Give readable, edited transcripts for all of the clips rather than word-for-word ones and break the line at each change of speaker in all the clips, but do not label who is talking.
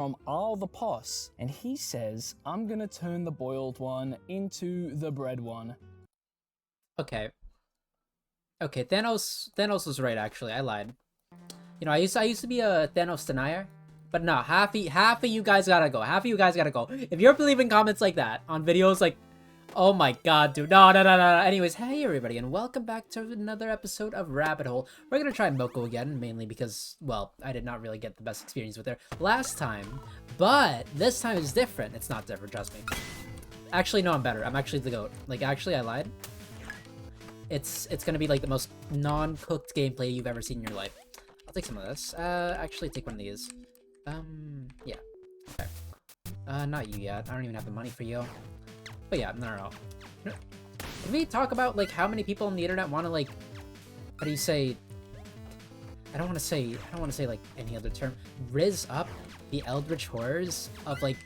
from Al the Poss, and he says, I'm gonna turn the boiled one into the bread one.
Okay. Okay, Thanos was right, actually. I lied. You know, I used to be a Thanos denier. But no, half of you guys gotta go. Half of you guys gotta go. If you're leaving comments like that on videos like, oh my god, dude. No. Anyways, hey everybody, and welcome back to another episode of Rabbit Hole. We're gonna try Moko again, mainly because, well, I did not really get the best experience with her last time. But this time is different. It's not different, trust me. Actually, no, I'm better. I'm actually the GOAT. Like, actually, I lied. It's gonna be like the most non-cooked gameplay you've ever seen in your life. I'll take some of this. Actually take one of these. Yeah. Okay. Not you yet. I don't even have the money for you. But yeah, no. Can we talk about, like, how many people on the internet want to, like, how do you say, I don't want to say, like, any other term, rizz up the eldritch horrors of, like,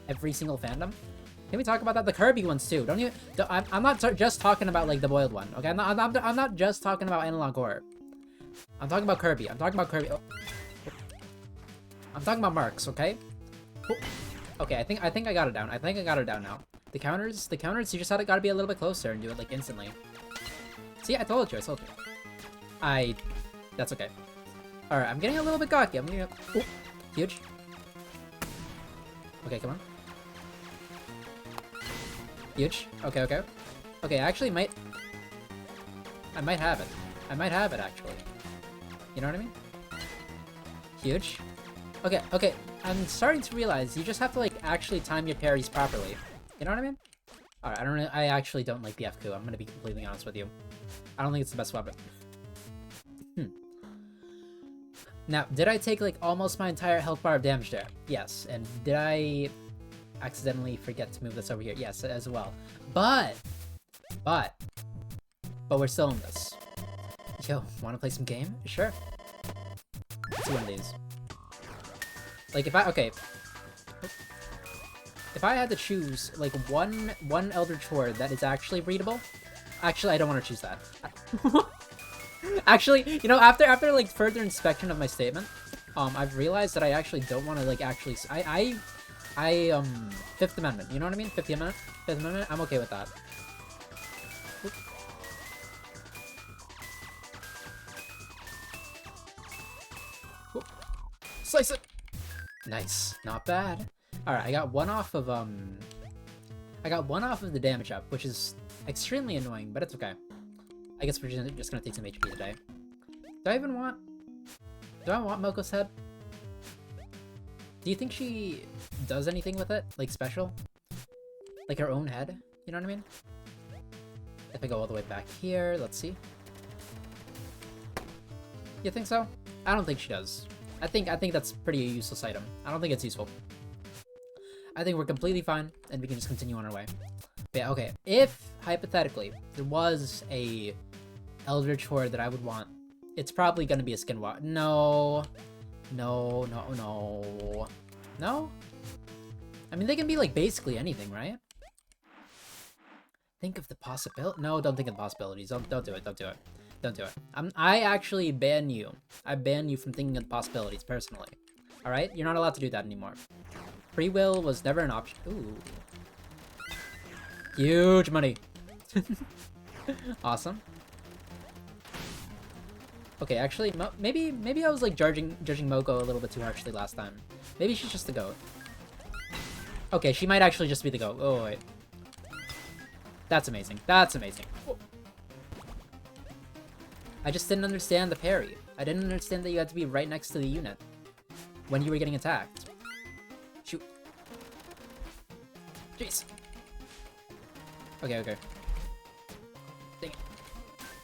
every single fandom? Can we talk about that? The Kirby ones, too. I'm not just talking about, like, the boiled one, okay? I'm not just talking about analog horror. I'm talking about Kirby. Oh. I'm talking about marks, okay? Okay, I think I got it down. I think I got it down now. The counters, you just gotta be a little bit closer and do it, like, instantly. See, I told you. That's okay. Alright, I'm getting a little bit cocky. Oh, huge. Okay, come on. Huge. Okay. Okay, I actually might have it. I might have it, actually. You know what I mean? Huge. Okay. I'm starting to realize you just have to, like, actually time your parries properly. You know what I mean? Alright, I actually don't like the F-coup. I'm gonna be completely honest with you. I don't think it's the best weapon. Now, did I take, like, almost my entire health bar of damage there? Yes. And did I accidentally forget to move this over here? Yes, as well. But we're still in this. Yo, wanna play some game? Sure. Let's do one of these. Like, if I had to choose, like, one Eldritch Horde that is actually readable, actually, I don't want to choose that. Actually, you know, after like further inspection of my statement, I've realized that I actually don't want to, like, actually, Fifth Amendment, you know what I mean? Fifth Amendment, I'm okay with that. Slice it! Nice. Not bad. Alright, I got one off of the damage up, which is extremely annoying, but it's okay. I guess we're just gonna take some HP today. Do I want Moko's head? Do you think she does anything with it? Like, special? Like her own head? You know what I mean? If I go all the way back here, let's see. You think so? I don't think she does. I think that's pretty useless item. I don't think it's useful. I think we're completely fine, and we can just continue on our way. But yeah, okay. If, hypothetically, there was a Eldritch Horde that I would want, it's probably gonna be a Skinwalker. No. I mean, they can be, like, basically anything, right? Think of the possibility. No, don't think of the possibilities. Don't do it. Don't do it. I actually ban you. I ban you from thinking of the possibilities, personally. Alright? You're not allowed to do that anymore. Free will was never an option. Ooh. Huge money. Awesome. Okay, actually, maybe I was, like, judging Moko a little bit too harshly last time. Maybe she's just the GOAT. Okay, she might actually just be the GOAT. Oh, wait. That's amazing. I just didn't understand the parry. I didn't understand that you had to be right next to the unit when you were getting attacked. Shoot. Jeez. Okay. Dang it.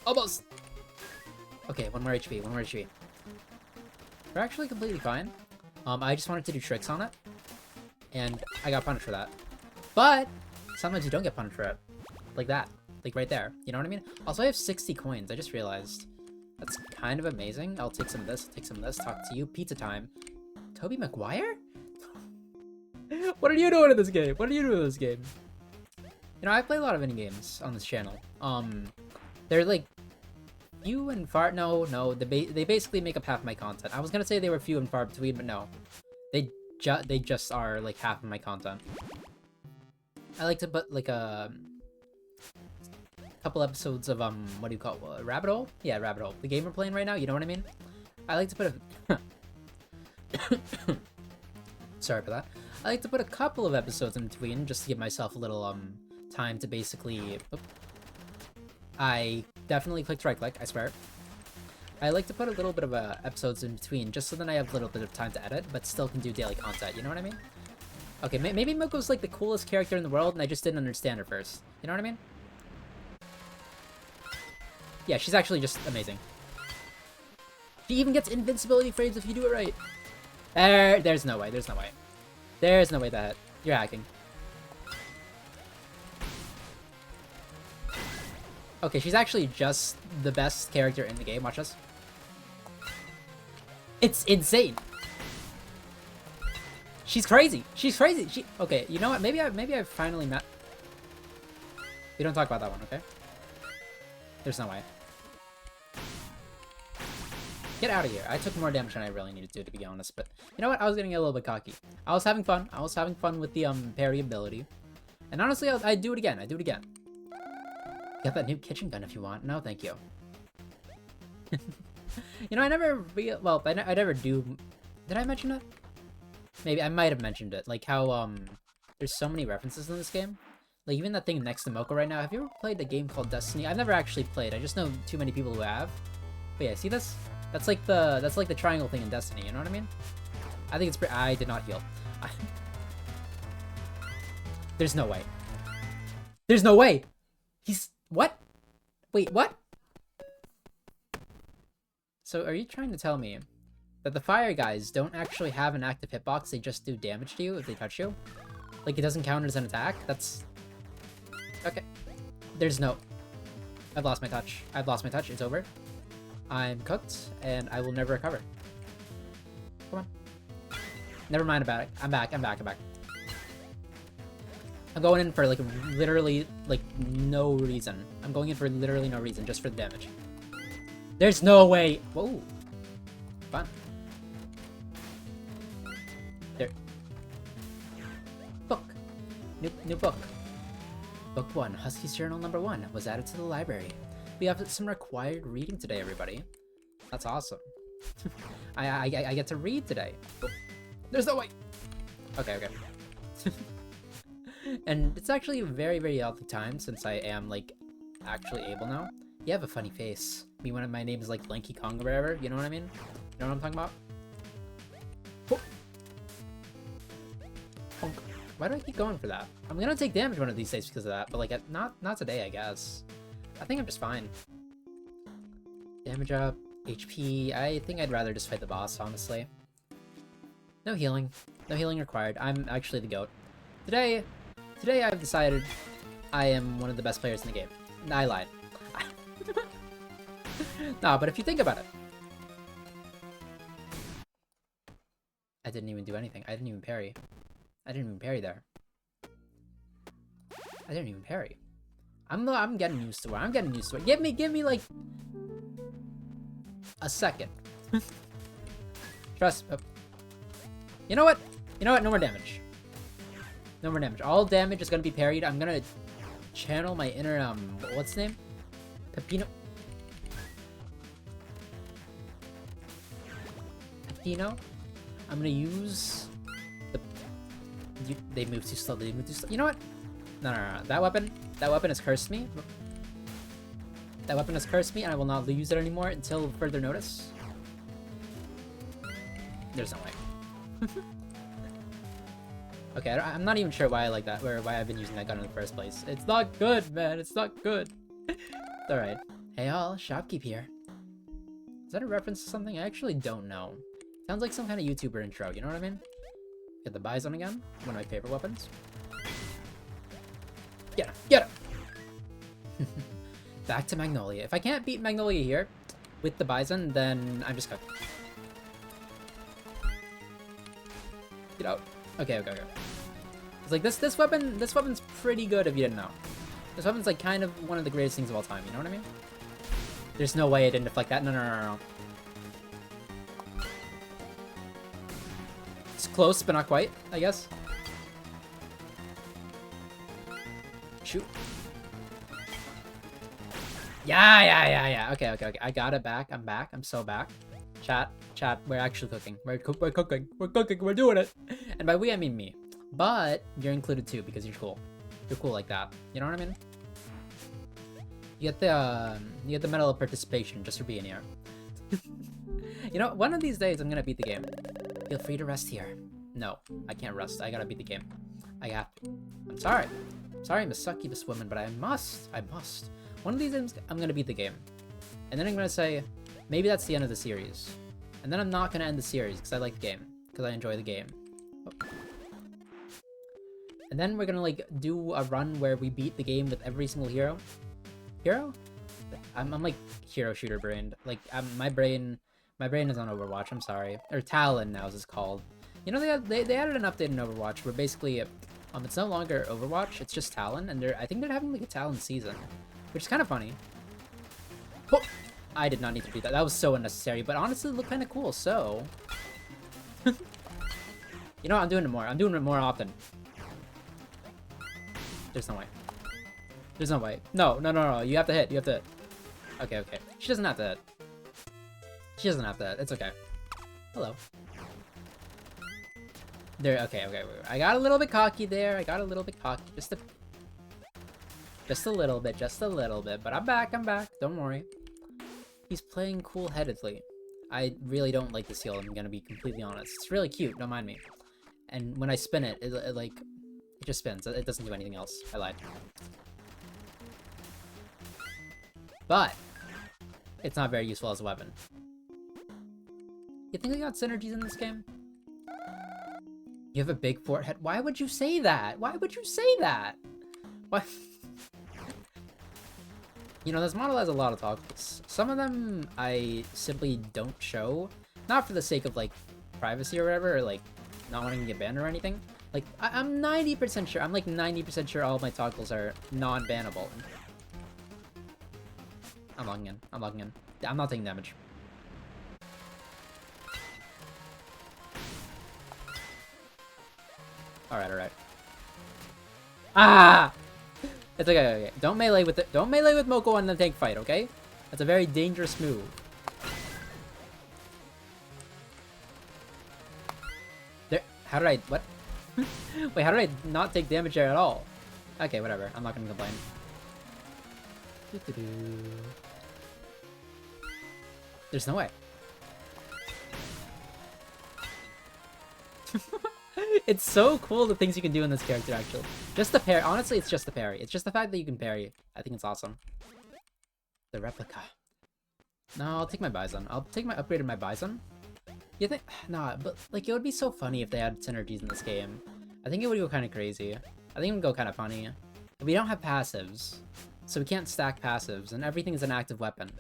Almost! Okay, one more HP. We're actually completely fine. I just wanted to do tricks on it, and I got punished for that. But sometimes you don't get punished for it. Like that. Like right there. You know what I mean? Also, I have 60 coins. I just realized. That's kind of amazing. I'll take some of this. Talk to you. Pizza time. Toby Maguire? What are you doing in this game? You know, I play a lot of indie games on this channel. They're like few and far. No. They basically make up half my content. I was gonna say they were few and far between, but no. They they just are like half of my content. I like to put like a couple episodes of what do you call it? Rabbit Hole? Yeah, Rabbit Hole. The game we're playing right now, you know what I mean? I like to put a sorry for that. I like to put a couple of episodes in between just to give myself a little time to basically I definitely clicked right click, I swear. I like to put a little bit of episodes in between just so then I have a little bit of time to edit, but still can do daily content, you know what I mean? Okay, maybe Moko's like the coolest character in the world and I just didn't understand her first. You know what I mean? Yeah, she's actually just amazing. She even gets invincibility frames if you do it right. There's no way, there's no way. There's no way that you're hacking. Okay, she's actually just the best character in the game. Watch this. It's insane. She's crazy. She's crazy. Okay, you know what? Maybe I finally met. We don't talk about that one, okay? There's no way. Get out of here. I took more damage than I really needed to be honest, but you know what? I was getting a little bit cocky. I was having fun. I was having fun with the parry ability. And honestly, I'd do it again. I'd do it again. Get that new kitchen gun if you want. No, thank you. You know, I never I never do. Did I mention it? Maybe I might have mentioned it. Like how there's so many references in this game. Like even that thing next to Moko right now. Have you ever played a game called Destiny? I've never actually played. I just know too many people who have. But yeah, see this? That's like the triangle thing in Destiny. You know what I mean? I think it's pretty. I did not heal. There's no way. There's no way. He's what? Wait, what? So are you trying to tell me that the fire guys don't actually have an active hitbox? They just do damage to you if they touch you? Like it doesn't count as an attack? That's okay. There's no. I've lost my touch. I've lost my touch. It's over. I'm cooked, and I will never recover. Come on. Never mind about it. I'm back. I'm back. I'm back. I'm going in for, like, literally, like, no reason. I'm going in for literally no reason, just for the damage. There's no way. Whoa. Fun. There. Book. New book. Book 1, Husky's Journal number 1, was added to the library. We have some required reading today, everybody. That's awesome. I get to read today. Oh, there's no way. Okay, okay. And it's actually a very, very healthy time since I am, like, actually able now. You have a funny face. I mean, when my name is, like, Lanky Kong or whatever. You know what I mean? You know what I'm talking about? Oh. Oh. Why do I keep going for that? I'm gonna take damage one of these days because of that, but, like, not today, I guess. I think I'm just fine. Damage up, HP. I think I'd rather just fight the boss, honestly. No healing. No healing required. I'm actually the GOAT. Today I've decided I am one of the best players in the game. I lied. Nah, but if you think about it. I didn't even do anything. I didn't even parry. I didn't even parry there. I didn't even parry. I'm getting used to it. I'm getting used to it. Give me like a second. Trust. Oh. You know what? You know what? No more damage. No more damage. All damage is gonna be parried. I'm gonna channel my inner what's his name? Pepino. I'm gonna use the. They move too slow. They move too slow. You know what? No. That weapon has cursed me. That weapon has cursed me, and I will not use it anymore until further notice. There's no way. Okay, I'm not even sure why I like that, or why I've been using that gun in the first place. It's not good, man. It's not good. It's alright. Hey all, Shopkeep here. Is that a reference to something? I actually don't know. Sounds like some kind of YouTuber intro, you know what I mean? Get the Bison again. One of my favorite weapons. Get him! Get him! Back to Magnolia. If I can't beat Magnolia here with the Bison, then I'm just cooked. Get out. Okay. It's like this weapon's pretty good if you didn't know. This weapon's like kind of one of the greatest things of all time, you know what I mean? There's no way I didn't deflect that. No. Close, but not quite, I guess. Shoot. Yeah. Okay. I got it back. I'm back. I'm so back. Chat. We're actually cooking. We're cooking. We're doing it. And by we, I mean me. But you're included too because you're cool. You're cool like that. You know what I mean? You get the medal of participation just for being here. You know, one of these days I'm gonna beat the game. Feel free to rest here. No, I can't rest. I gotta beat the game. I have to. I'm sorry. I'm a succubus woman, but I must. One of these days I'm gonna beat the game. And then I'm gonna say, maybe that's the end of the series. And then I'm not gonna end the series because I like the game. Because I enjoy the game. Oh. And then we're gonna like do a run where we beat the game with every single hero. I'm like hero shooter brained. Like my brain is on Overwatch. I'm sorry, or Talon now as it's called. You know they added an update in Overwatch where basically it's no longer Overwatch. It's just Talon, and I think they're having like a Talon season, which is kind of funny. Oh, I did not need to do that. That was so unnecessary, but honestly, it looked kind of cool. So, you know what? I'm doing it more. I'm doing it more often. There's no way. There's no way. No. You have to hit. Okay. She doesn't have to hit. It's okay. Hello. There. Okay. I got a little bit cocky there. Just a little bit. But I'm back. Don't worry. He's playing cool-headedly. I really don't like the seal. I'm gonna be completely honest. It's really cute. Don't mind me. And when I spin it, it just spins. It doesn't do anything else. I lied. But it's not very useful as a weapon. You think I got synergies in this game? You have a big forehead. Why would you say that? Why? You know, this model has a lot of toggles. Some of them I simply don't show. Not for the sake of, like, privacy or whatever, or, like, not wanting to get banned or anything. Like, I'm 90% sure. I'm, like, 90% sure all of my toggles are non-bannable. I'm logging in. I'm not taking damage. Alright. Ah! It's okay. Don't melee with it. Don't melee with Moko on the tank fight, okay? That's a very dangerous move. There. How did I? What? Wait, how did I not take damage there at all? Okay, whatever. I'm not gonna complain. There's no way. It's so cool the things you can do in this character, actually. Just the parry. Honestly, it's just the parry. It's just the fact that you can parry. I think it's awesome. The replica. No, I'll take my Bison. I'll take my upgrade of my Bison. You think? Nah, but like it would be so funny if they had synergies in this game. I think it would go kind of crazy. I think it would go kind of funny. But we don't have passives, so we can't stack passives, and everything is an active weapon.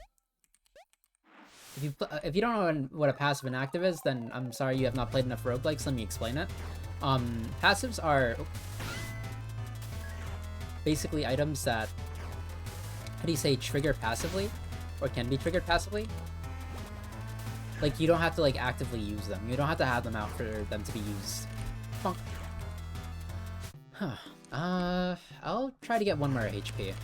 If you don't know what a passive and active is, then I'm sorry you have not played enough roguelikes. Let me explain it. Passives are basically items that, how do you say, trigger passively, or can be triggered passively. Like you don't have to like actively use them. You don't have to have them out for them to be used. Bonk. Huh. I'll try to get one more HP.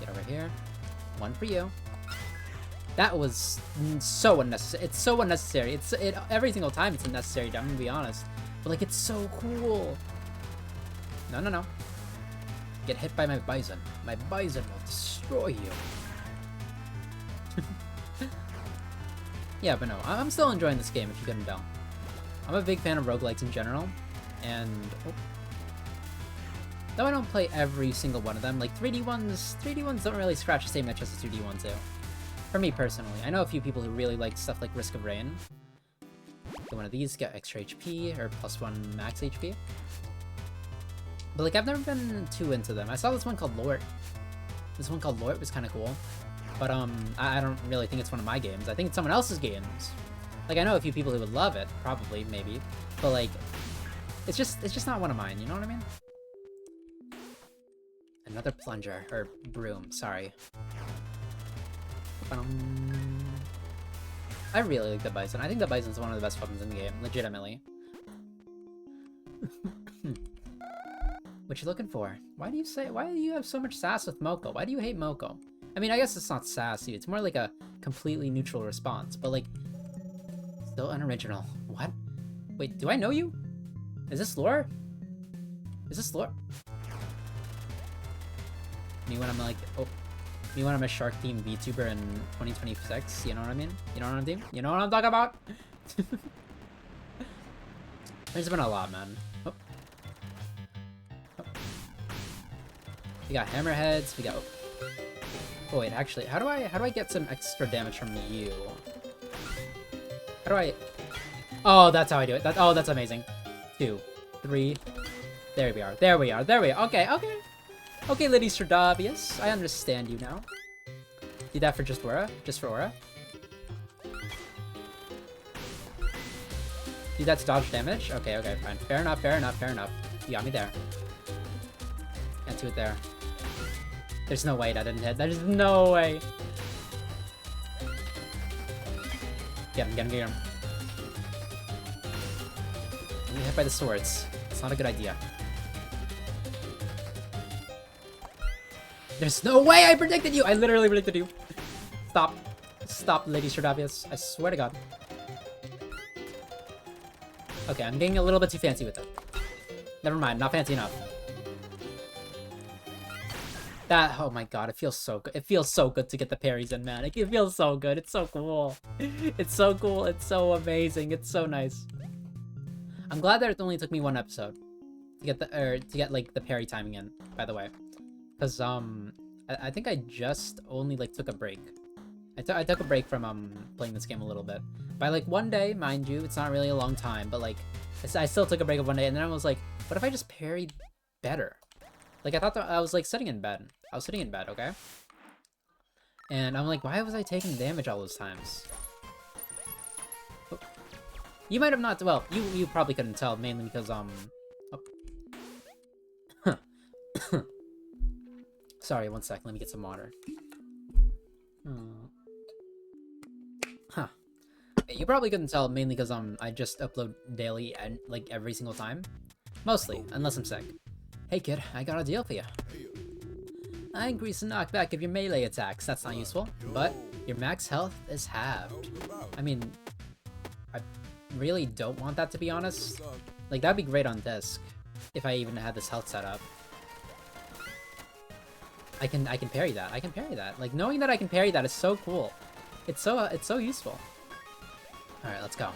Get over here. One for you. That was so unnecessary. It's so unnecessary. Every single time it's unnecessary, I'm gonna be honest. But like, it's so cool. No. Get hit by my Bison. My Bison will destroy you. Yeah, but no, I'm still enjoying this game if you couldn't tell. I'm a big fan of roguelikes in general, and though I don't play every single one of them, like 3D ones don't really scratch the same itch as the 2D ones do. For me personally, I know a few people who really like stuff like Risk of Rain. Get one of these, get extra HP, or +1 max HP. But like, I've never been too into them. I saw this one called Lort. This one called Lort was kind of cool. But I don't really think it's one of my games. I think it's someone else's games. Like, I know a few people who would love it, probably, maybe. But like, it's just not one of mine, you know what I mean? Another plunger, or broom, sorry. I really like the Bison. I think the Bison's one of the best weapons in the game, legitimately. What you looking for? Why do you have so much sass with Moko? Why do you hate Moko? I mean, I guess it's not sassy. It's more like a completely neutral response, but like, still unoriginal. What? Wait, do I know you? Is this lore? Is this lore? Me when I'm like, oh, me when I'm a Shark Team VTuber in 2026. You know what I mean? You know what I'm doing? You know what I'm talking about? There's been a lot, man. Oh. Oh. We got hammerheads. We got. Oh wait, actually, how do I get some extra damage from you? How do I? Oh, that's how I do it. Oh, that's amazing. 2, 3. There we are. There we are. There we are. Okay, okay. Okay, Lady Stradavius, I understand you now. Do that for just Aura? Just for Aura? Do that to dodge damage? Okay, okay, fine. Fair enough, fair enough, fair enough. You got me there. And do it there. There's no way that didn't hit. There's no way. Get him, get him, get him. I'm getting hit by the swords. It's not a good idea. There's no way I predicted you! I literally predicted you. Stop. Stop, Lady Stradavius. I swear to God. Okay, I'm getting a little bit too fancy with it. Never mind, not fancy enough. That, oh my god, it feels so good. It feels so good to get the parries in, man. It feels so good. It's so cool. It's so cool. It's so amazing. It's so nice. I'm glad that it only took me 1 episode to get like the parry timing in, by the way. Because, I think I just only, like, took a break. I took a break from, playing this game a little bit. By, like, 1 day, mind you, it's not really a long time, but, like, I still took a break of 1 day, and then I was like, what if I just parried better? Like, I thought that I was, like, sitting in bed. I was sitting in bed, okay? And I'm like, why was I taking damage all those times? Oh. You might have not, well, you probably couldn't tell, mainly because, oh. Sorry, 1 sec. Let me get some water. Huh. You probably couldn't tell mainly because I just upload daily and like every single time. Mostly, unless I'm sick. Hey kid, I got a deal for you. I increase the knockback of your melee attacks. That's not useful, but your max health is halved. I mean, I really don't want that, to be honest. Like, that'd be great on disc if I even had this health set up. I can parry that. I can parry that. Like, knowing that I can parry that is so cool. It's so useful. All right, let's go.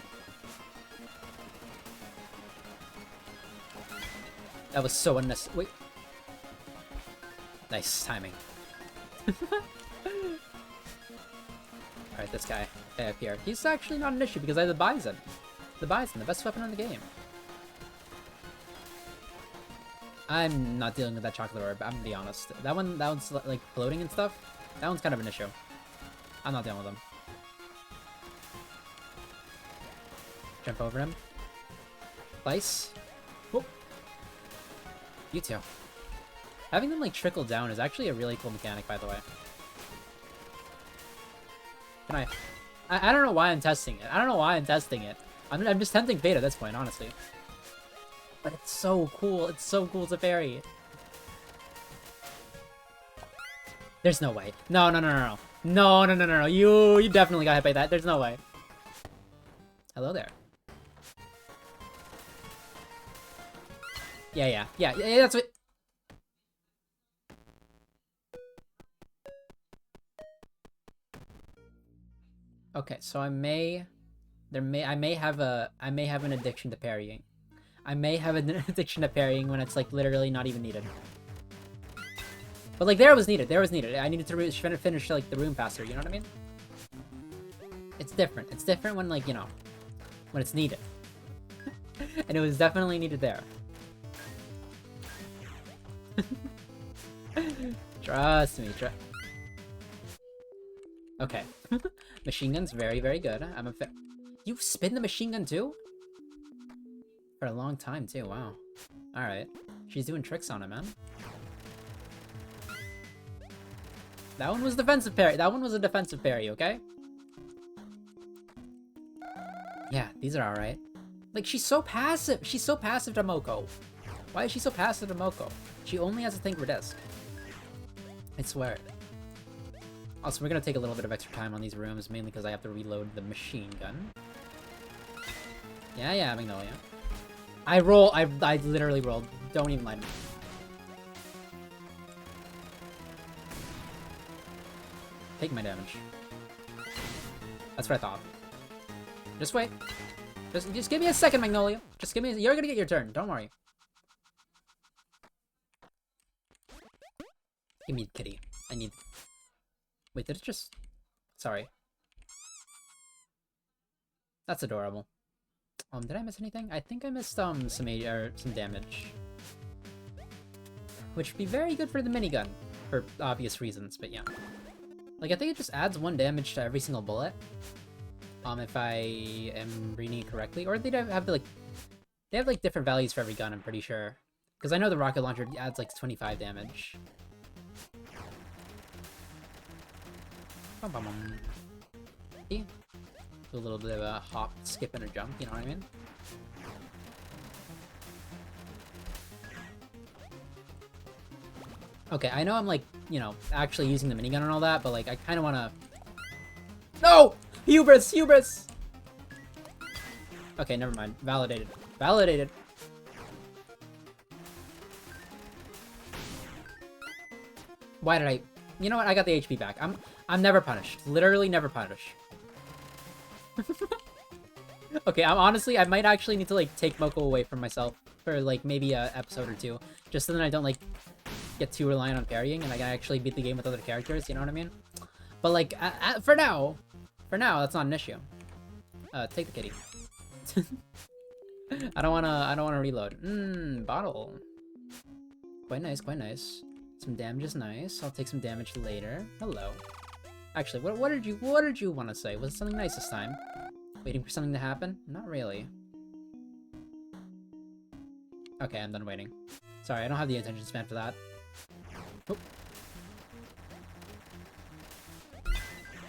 That was so unnecessary. Wait. Nice timing. All right, this guy up here. He's actually not an issue because I have the Bison. The Bison, the best weapon in the game. I'm not dealing with that chocolate orb, I'm gonna be honest. That one's like floating and stuff. That one's kind of an issue. I'm not dealing with them. Jump over him. Slice. Whoop. You too. Having them like trickle down is actually a really cool mechanic, by the way. Can I don't know why I'm testing it. I don't know why I'm testing it. I'm just tempting fate at this point, honestly. But it's so cool. It's so cool to parry. There's no way. No, no, no, no, no. No, no, no, no, no. You definitely got hit by that. There's no way. Hello there. Yeah, that's what... Okay, so I may have an addiction to parrying. I may have an addiction to parrying when it's like literally not even needed. But like there was needed. There was needed. I needed to finish like the room faster. You know what I mean? It's different. It's different when like, you know, when it's needed. And it was definitely needed there. Trust me. Okay. Machine gun's very, very good. You spin the machine gun too? For a long time too, wow. Alright. She's doing tricks on him, man. That one was defensive parry. That one was a defensive parry, okay? Yeah, these are alright. Like, she's so passive. She's so passive to Moko. Why is she so passive to Moko? She only has a thing for disc. I swear. Also, we're gonna take a little bit of extra time on these rooms, mainly because I have to reload the machine gun. Yeah, Magnolia. I literally rolled. Don't even lie to me. Take my damage. That's what I thought. Just wait. Just give me a second, Magnolia. Just give me you're gonna get your turn. Don't worry. Give me kitty. I need... Wait, did it just... Sorry. That's adorable. Did I miss anything? I think I missed, some damage. Which would be very good for the minigun. For obvious reasons, but yeah. Like, I think it just adds 1 damage to every single bullet. If I am reading it correctly. Or they have, like... They have, like, different values for every gun, I'm pretty sure. Because I know the rocket launcher adds, like, 25 damage. See? Do a little bit of a hop, skip, and a jump, you know what I mean? Okay, I know I'm like, you know, actually using the minigun and all that, but like, I kind of want to... No! Hubris! Hubris! Okay, never mind. Validated. Validated. Why did I... You know what? I got the HP back. I'm never punished. Literally never punished. Okay, honestly, I might actually need to, like, take Moko away from myself for, like, maybe a episode or two. Just so that I don't, like, get too reliant on parrying and I can actually beat the game with other characters, you know what I mean? But, like, for now, that's not an issue. Take the kitty. I don't wanna reload. Bottle. Quite nice, quite nice. Some damage is nice. I'll take some damage later. Hello. Actually, what did you want to say? Was it something nice this time? Waiting for something to happen? Not really. Okay, I'm done waiting. Sorry, I don't have the attention span for that. Oh.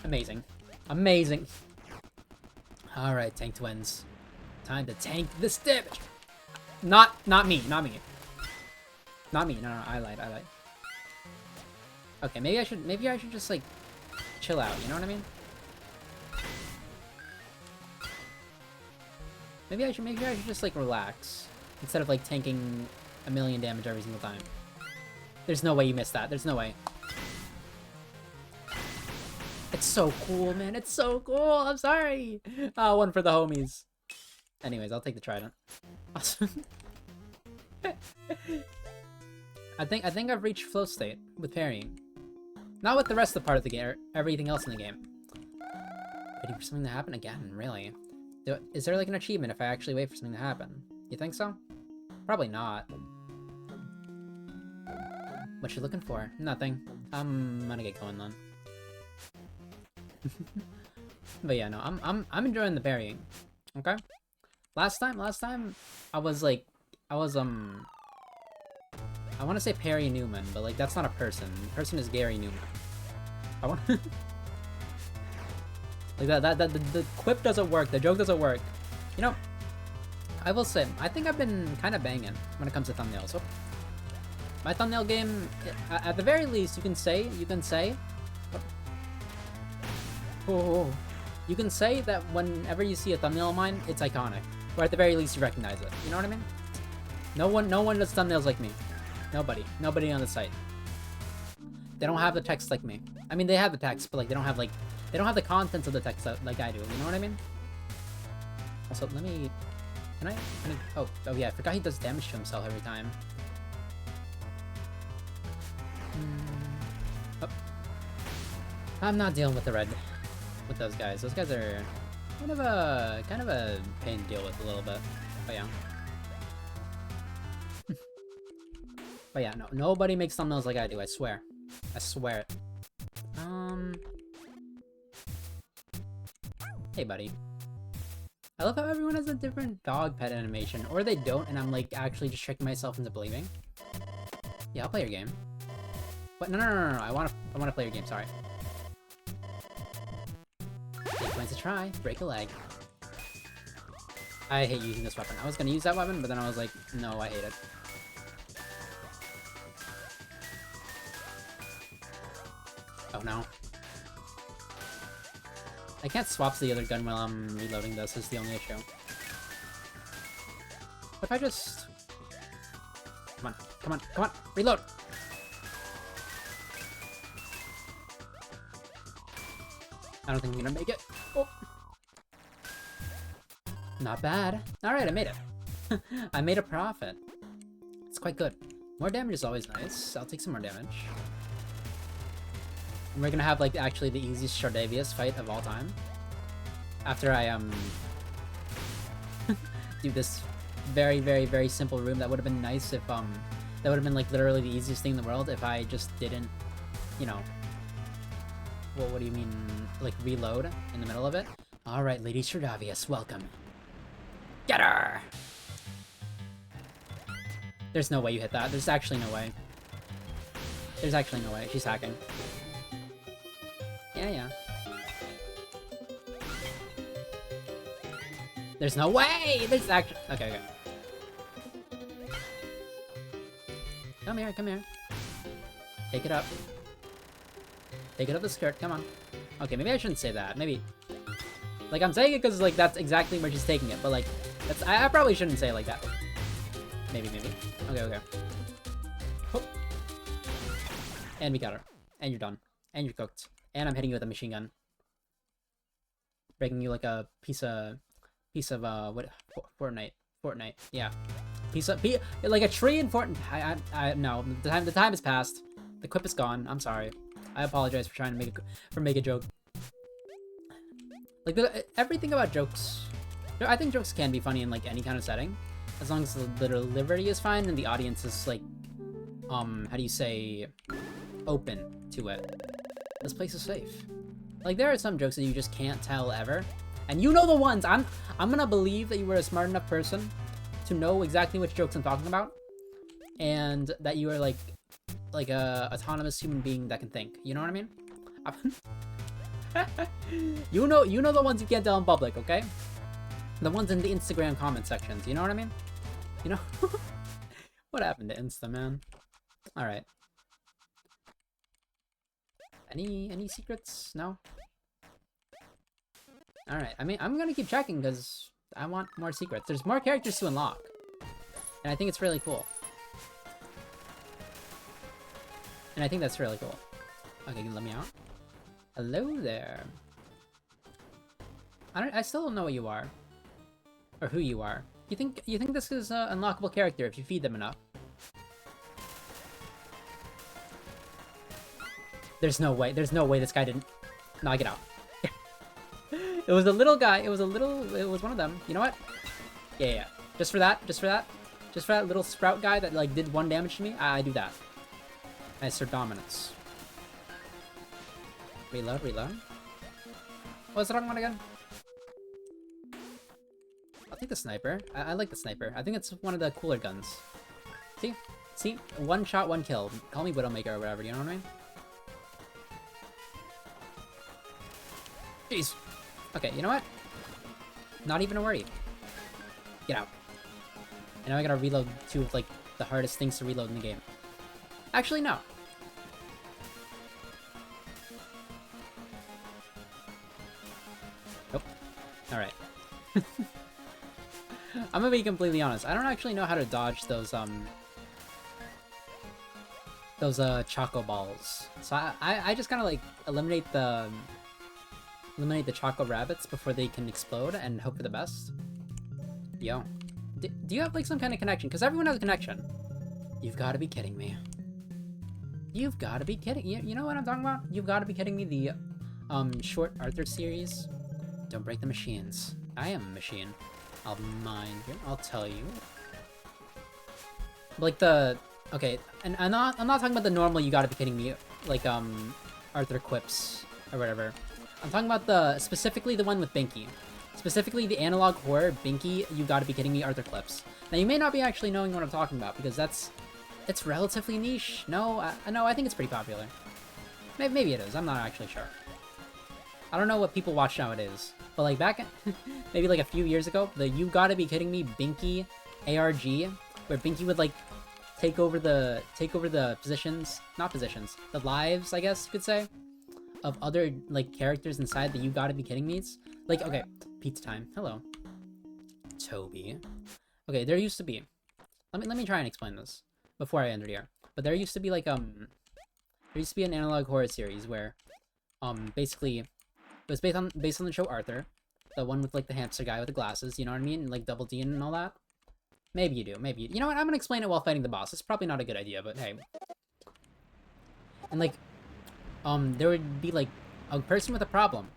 Amazing. Amazing. Alright, tank twins. Time to tank this damage. Not me, not me. Not me, no, I lied. Okay, maybe I should just, like, chill out, you know what I mean? Maybe I should just, like, relax. Instead of, like, tanking a million damage every single time. There's no way you missed that. There's no way. It's so cool, man. It's so cool. I'm sorry. One for the homies. Anyways, I'll take the trident. Awesome. I think I've reached flow state with parrying. Not with the rest of the part of the game, or everything else in the game. Waiting for something to happen again, really? Is there like an achievement if I actually wait for something to happen? You think so? Probably not. What you looking for? Nothing. I'm gonna get going then. But yeah, no, I'm enjoying the parrying. Okay. Last time I was I want to say Perry Newman, but like that's not a person. The person is Gary Newman. I want like the quip doesn't work. The joke doesn't work. You know, I will say I think I've been kind of banging when it comes to thumbnails. So my thumbnail game, at the very least, you can say. You can say that whenever you see a thumbnail of mine, it's iconic, or at the very least, you recognize it. You know what I mean? No one does thumbnails like me. Nobody on the site. They don't have the text like me. I mean, they have the text, but like they don't have the contents of the text like I do. You know what I mean? Also, let me. Can I? Oh yeah, I forgot he does damage to himself every time. Oh. I'm not dealing with the red. With those guys. Those guys are kind of a pain to deal with a little bit. But yeah. But yeah, no, nobody makes thumbnails like I do, I swear. I swear it. Hey, buddy. I love how everyone has a different dog pet animation, or they don't, and I'm like actually just tricking myself into believing. Yeah, I'll play your game. But no, I wanna play your game, sorry. 8 points to try, break a leg. I hate using this weapon. I was gonna use that weapon, but then I was like, no, I hate it. Oh no. I can't swap to the other gun while I'm reloading this, is the only issue. What if I just... Come on, come on, come on, reload! I don't think I'm gonna make it. Oh. Not bad. Alright, I made it. I made a profit. It's quite good. More damage is always nice. I'll take some more damage. And we're gonna have, like, actually the easiest Shardavius fight of all time. After I, do this very, very, very simple room. That would have been nice if, that would have been, like, literally the easiest thing in the world if I just didn't, you know... Well, what do you mean, like, reload in the middle of it? Alright, Lady Shardavius, welcome. Get her! There's no way you hit that. There's actually no way. There's actually no way. She's hacking. Yeah. There's no way! There's actually... Okay. Come here, come here. Take it up. Take it up the skirt, come on. Okay, maybe I shouldn't say that. Maybe... Like, I'm saying it because, like, that's exactly where she's taking it, but, like, that's... I probably shouldn't say it like that. Maybe. Okay. Oh. And we got her. And you're done. And you're cooked. And I'm hitting you with a machine gun. Breaking you like a piece of, what? Fortnite. Yeah. Like a tree in Fortnite. No, the time has passed. The quip is gone. I'm sorry. I apologize for trying to make a joke. Like, everything about jokes... I think jokes can be funny in, like, any kind of setting. As long as the delivery is fine and the audience is, like... how do you say... open to it. This place is safe. Like, there are some jokes that you just can't tell ever. And you know the ones! I'm gonna believe that you were a smart enough person to know exactly which jokes I'm talking about. And that you are, like a autonomous human being that can think. You know what I mean? You know the ones you can't tell in public, okay? The ones in the Instagram comment sections, you know what I mean? You know? What happened to Insta, man? Alright. Any secrets? No? Alright, I mean, I'm gonna keep checking because I want more secrets. There's more characters to unlock. And I think it's really cool. And I think that's really cool. Okay, can you let me out? Hello there. I still don't know what you are. Or who you are. You think this is an unlockable character if you feed them enough? There's no way this guy didn't... No, get out. It was a little guy, it was one of them. You know what? Yeah. Just for that little sprout guy that, like, did 1 damage to me, I do that. I assert dominance. Reload. What's the wrong one again? I'll take the sniper. I like the sniper. I think it's one of the cooler guns. See? 1 shot, 1 kill. Call me Widowmaker or whatever, you know what I mean? Jeez. Okay, you know what? Not even a worry. Get out. And now I gotta reload 2 of, like, the hardest things to reload in the game. Actually, no. Nope. Alright. I'm gonna be completely honest. I don't actually know how to dodge those choco balls. So I just kind of, like, eliminate the choco rabbits before they can explode and hope for the best. Yo. Do you have, like, some kind of connection? Because everyone has a connection. You've got to be kidding me. You've got to be kidding. You know what I'm talking about? You've got to be kidding me. The short Arthur series. Don't break the machines. I am a machine. I'll mind you. I'll tell you. Like the... Okay, and I'm not talking about the normal you gotta be kidding me, like, Arthur quips, or whatever. I'm talking about specifically the one with Binky. Specifically the analog horror, Binky, you gotta be kidding me, Arthur clips. Now, you may not be actually knowing what I'm talking about, because it's relatively niche. No, I think it's pretty popular. Maybe it is, I'm not actually sure. I don't know what people watch nowadays, But like back, maybe like a few years ago, the You Gotta Be Kidding Me Binky ARG, where Binky would like take over the positions, not positions, the lives, I guess you could say, of other like characters inside the You Gotta Be Kidding Me's. Like, okay, pizza time. Hello, Toby. Okay, there used to be. Let me try and explain this before I end it here. But there used to be like there used to be an analog horror series where basically it was based on the show Arthur, the one with like the hamster guy with the glasses, you know what I mean? And, like Double D and all that. Maybe you do, maybe you know what? I'm gonna explain it while fighting the boss. It's probably not a good idea, but hey. And like there would be like a person with a problem,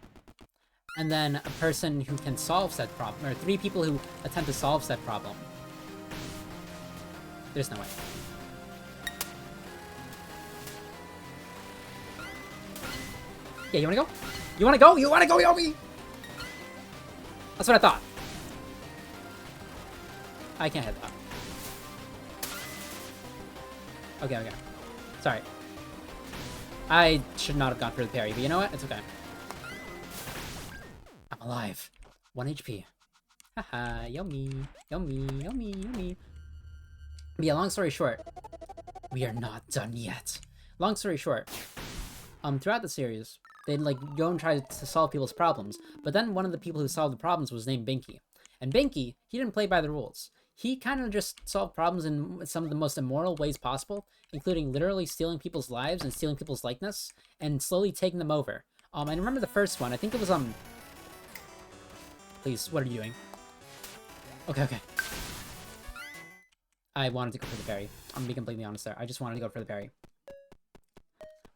and then a person who can solve said problem, or 3 people who attempt to solve said problem. There's no way. Yeah, you wanna go? You wanna go? You wanna go, Yobi? That's what I thought. I can't hit that. Okay, okay. Sorry. I should not have gone for the parry, but you know what? It's okay. I'm alive. 1 HP. Haha, yummy. Yummy, yummy, yummy. But yeah, long story short, we are not done yet. Long story short, throughout the series, they'd like go and try to solve people's problems, but then one of the people who solved the problems was named Binky. And Binky, he didn't play by the rules. He kind of just solved problems in some of the most immoral ways possible, including literally stealing people's lives and stealing people's likeness, and slowly taking them over. I remember the first one, I think it was, Please, what are you doing? Okay, okay. I wanted to go for the parry. I'm gonna be completely honest there. I just wanted to go for the parry.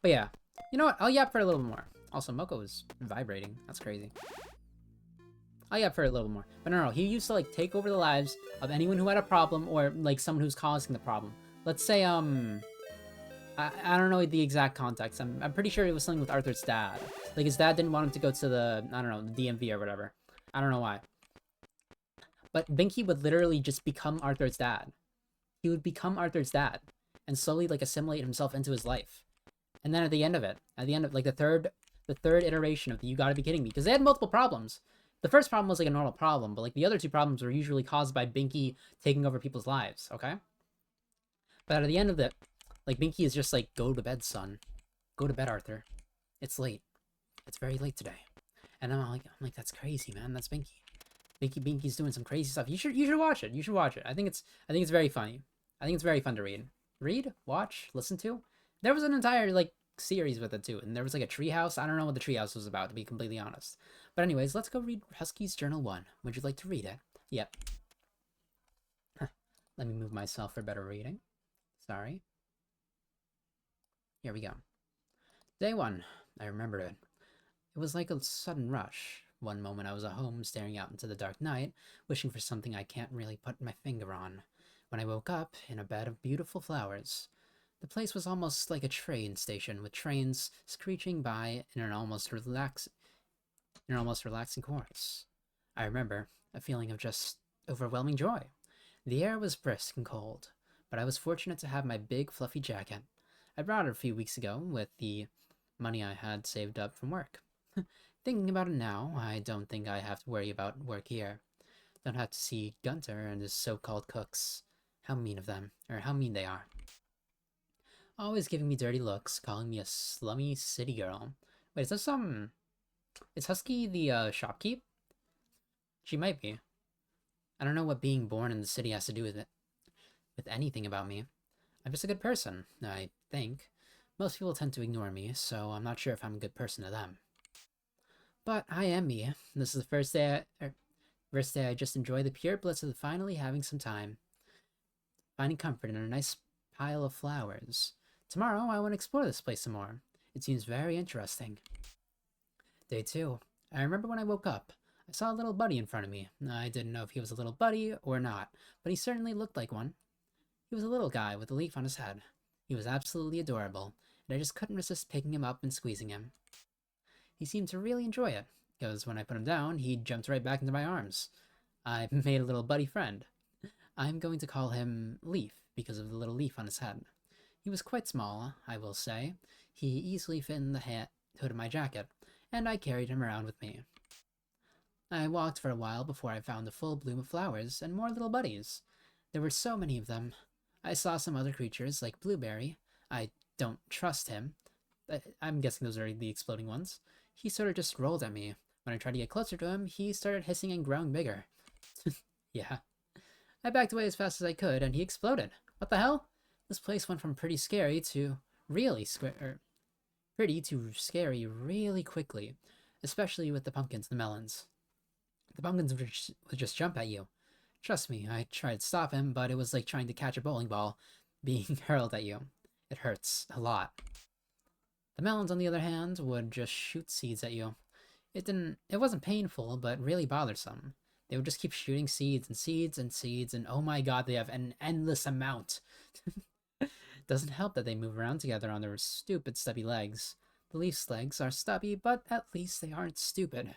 But yeah. You know what? I'll yap for a little more. Also, Moko is vibrating. That's crazy. I'll yap for a little more. But no, he used to, like, take over the lives of anyone who had a problem or, like, someone who's causing the problem. Let's say, I don't know the exact context. I'm pretty sure it was something with Arthur's dad. Like, his dad didn't want him to go to the, I don't know, the DMV or whatever. I don't know why. But Binky would literally just become Arthur's dad. He would become Arthur's dad and slowly, like, assimilate himself into his life. And then at the end of, like, the third iteration of the You Gotta Be Kidding Me, because they had multiple problems. The first problem was, like, a normal problem, but, like, the other 2 problems were usually caused by Binky taking over people's lives, okay? But at the end of it, like, Binky is just like, go to bed, son. Go to bed, Arthur. It's late. It's very late today. And I'm like, that's crazy, man. That's Binky. Binky's doing some crazy stuff. You should watch it. You should watch it. I think it's very funny. I think it's very fun to read. Read, watch, listen to. There was an entire, like, series with it too, and there was like a treehouse. I don't know what the treehouse was about, to be completely honest. But anyways, let's go read Husky's Journal 1. Would you like to read it? Yep. Let me move myself for better reading. Sorry. Here we go. Day 1. I remember it. It was like a sudden rush. One moment I was at home, staring out into the dark night, wishing for something I can't really put my finger on. When I woke up, in a bed of beautiful flowers. The place was almost like a train station, with trains screeching by in an almost relaxing chorus. I remember a feeling of just overwhelming joy. The air was brisk and cold, but I was fortunate to have my big fluffy jacket. I brought it a few weeks ago with the money I had saved up from work. Thinking about it now, I don't think I have to worry about work here. Don't have to see Gunter and his so-called cooks. How mean of them, or how mean they are. Always giving me dirty looks, calling me a slummy city girl. Wait, is this, is Husky the, shopkeep? She might be. I don't know what being born in the city has to do with it. With anything about me. I'm just a good person, I think. Most people tend to ignore me, so I'm not sure if I'm a good person to them. But I am me. This is the first day I just enjoy the pure bliss of finally having some time. Finding comfort in a nice pile of flowers. Tomorrow, I want to explore this place some more. It seems very interesting. Day 2. I remember when I woke up. I saw a little buddy in front of me. I didn't know if he was a little buddy or not, but he certainly looked like one. He was a little guy with a leaf on his head. He was absolutely adorable, and I just couldn't resist picking him up and squeezing him. He seemed to really enjoy it, because when I put him down, he jumped right back into my arms. I made a little buddy friend. I'm going to call him Leaf, because of the little leaf on his head. He was quite small, I will say. He easily fit in the hood of my jacket, and I carried him around with me. I walked for a while before I found a full bloom of flowers and more little buddies. There were so many of them. I saw some other creatures, like Blueberry. I don't trust him. I'm guessing those are the exploding ones. He sort of just rolled at me. When I tried to get closer to him, he started hissing and growing bigger. Yeah. I backed away as fast as I could, and he exploded. What the hell? This place went from pretty scary to pretty to scary really quickly, especially with the pumpkins and the melons. The pumpkins would just jump at you. Trust me, I tried to stop him, but it was like trying to catch a bowling ball being hurled at you. It hurts a lot. The melons, on the other hand, would just shoot seeds at you. It wasn't painful, but really bothersome. They would just keep shooting seeds and seeds and seeds, and oh my god, they have an endless amount. Doesn't help that they move around together on their stupid stubby legs. The leaf's legs are stubby, but at least they aren't stupid.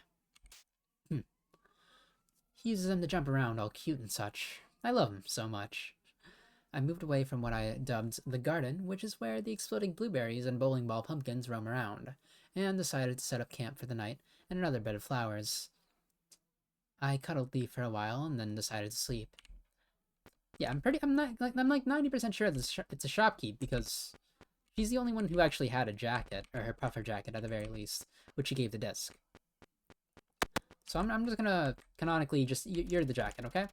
He uses them to jump around all cute and such. I love him so much. I moved away from what I dubbed the garden, which is where the exploding blueberries and bowling ball pumpkins roam around, and decided to set up camp for the night in another bed of flowers. I cuddled Leaf for a while and then decided to sleep. Yeah, I'm like 90% sure it's a shopkeep because she's the only one who actually had a jacket, or her puffer jacket at the very least, which she gave the disc. So I'm just gonna canonically you're the jacket, okay?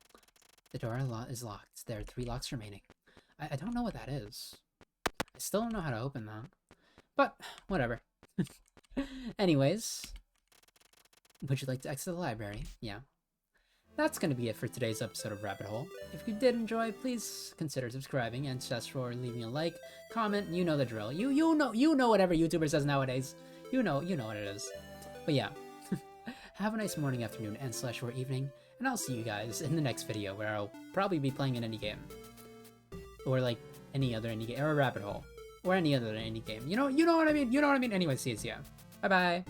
The door is locked. There are 3 locks remaining. I don't know what that is. I still don't know how to open that. But, whatever. Anyways, would you like to exit the library? Yeah. That's gonna be it for today's episode of Rabbit Hole. If you did enjoy, please consider subscribing and just for leaving a like, comment, you know the drill. You know whatever YouTuber says nowadays. You know what it is. But yeah. Have a nice morning, afternoon, and / or evening, and I'll see you guys in the next video where I'll probably be playing an indie game. Or like any other indie game, or a rabbit hole. Or any other indie game. You know what I mean? Anyway, see you. Bye bye.